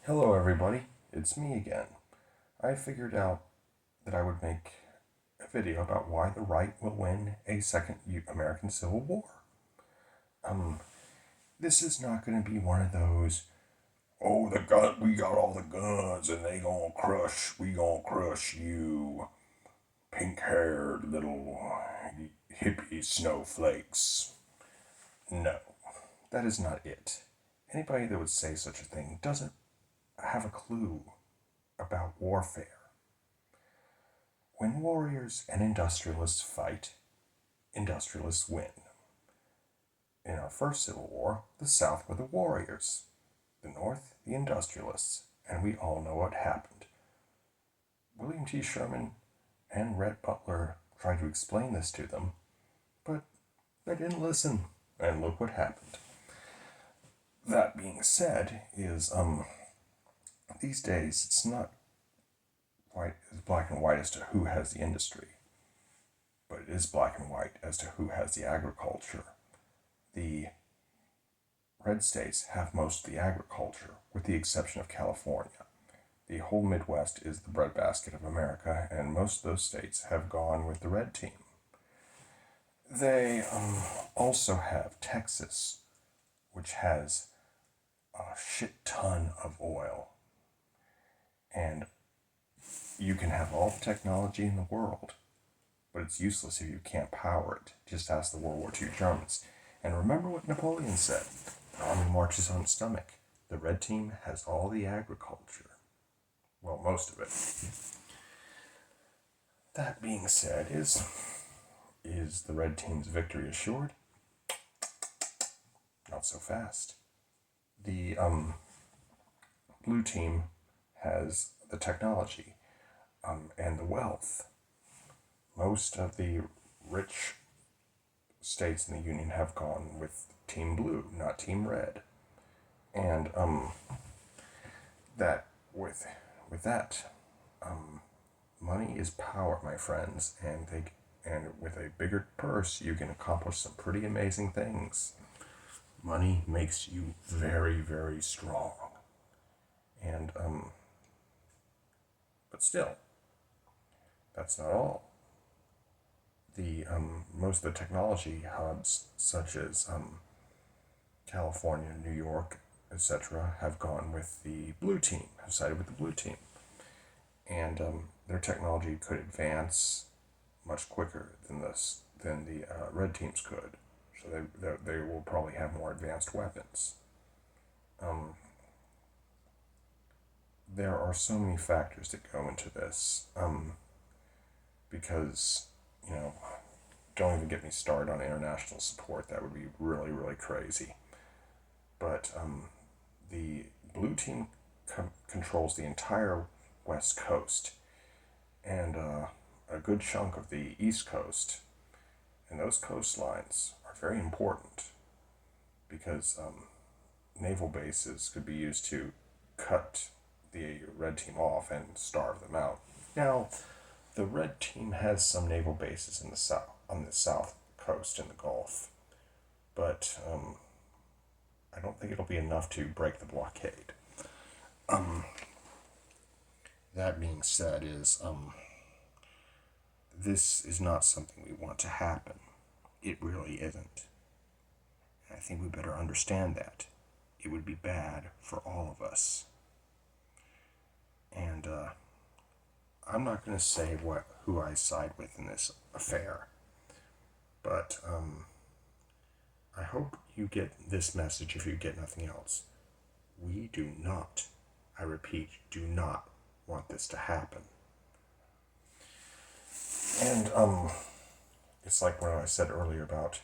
Hello, everybody. It's me again. I figured out that I would make a video about why the right will win a second American Civil War. Um, this is not going to be one of those, oh, we got all the guns and we gonna crush you, pink-haired little hippie snowflakes. No, that is not it. Anybody that would say such a thing doesn't have a clue about warfare. When warriors and industrialists fight, industrialists win. In our first Civil War, the South were the warriors, the North, the industrialists, and we all know what happened. William T. Sherman and Rhett Butler tried to explain this to them, but they didn't listen, and look what happened. That being said, these days it's not quite as black and white as to who has the industry, but it is black and white as to who has the agriculture. The red states have most of the agriculture, with the exception of California. The whole Midwest is the breadbasket of America, and most of those states have gone with the red team. They also have Texas, which has a shit ton of oil. And you can have all the technology in the world, but it's useless if you can't power it. Just ask the World War II Germans. And remember what Napoleon said: the army marches on its stomach. The red team has all the agriculture. Well, most of it. That being said, is the red team's victory assured? Not so fast. The blue team has the technology and the wealth. Most of the rich states in the Union have gone with Team Blue, not Team Red. And that with that, money is power, my friends, and with a bigger purse, you can accomplish some pretty amazing things. Money makes you very, very strong, and but still, that's not all. The most of the technology hubs, such as California, New York, etc., have gone with the blue team, have sided with the blue team. And their technology could advance much quicker than the red teams could. So they will probably have more advanced weapons. There are so many factors that go into this because, you know, don't even get me started on international support. That would be really, really crazy. But the blue team controls the entire West Coast and a good chunk of the East Coast. And those coastlines are very important because naval bases could be used to cut the red team off and starve them out. Now, the red team has some naval bases in the south, on the south coast in the Gulf, but I don't think it'll be enough to break the blockade. That being said, this is not something we want to happen. It really isn't. And I think we better understand that. It would be bad for all of us. And I'm not going to say who I side with in this affair, but I hope you get this message if you get nothing else. We do not, I repeat, do not want this to happen. And it's like what I said earlier about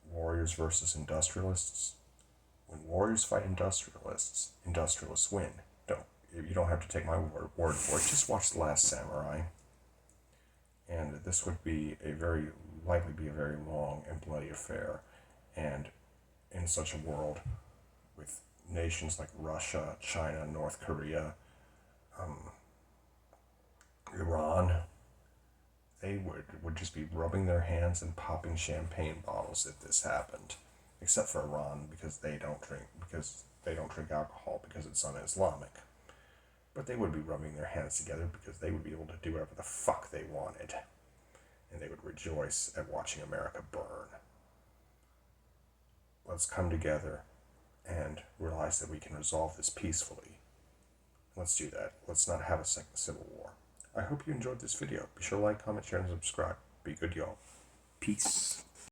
warriors versus industrialists. When warriors fight industrialists, industrialists win. You don't have to take my word for it. Just watch The Last Samurai. And this would be likely be a very long and bloody affair. And in such a world with nations like Russia, China, North Korea, Iran, they would just be rubbing their hands and popping champagne bottles if this happened. Except for Iran, because they don't drink, because they don't drink alcohol because it's un-Islamic. But they would be rubbing their hands together because they would be able to do whatever the fuck they wanted. And they would rejoice at watching America burn. Let's come together and realize that we can resolve this peacefully. Let's do that. Let's not have a second civil war. I hope you enjoyed this video. Be sure to like, comment, share, and subscribe. Be good, y'all. Peace.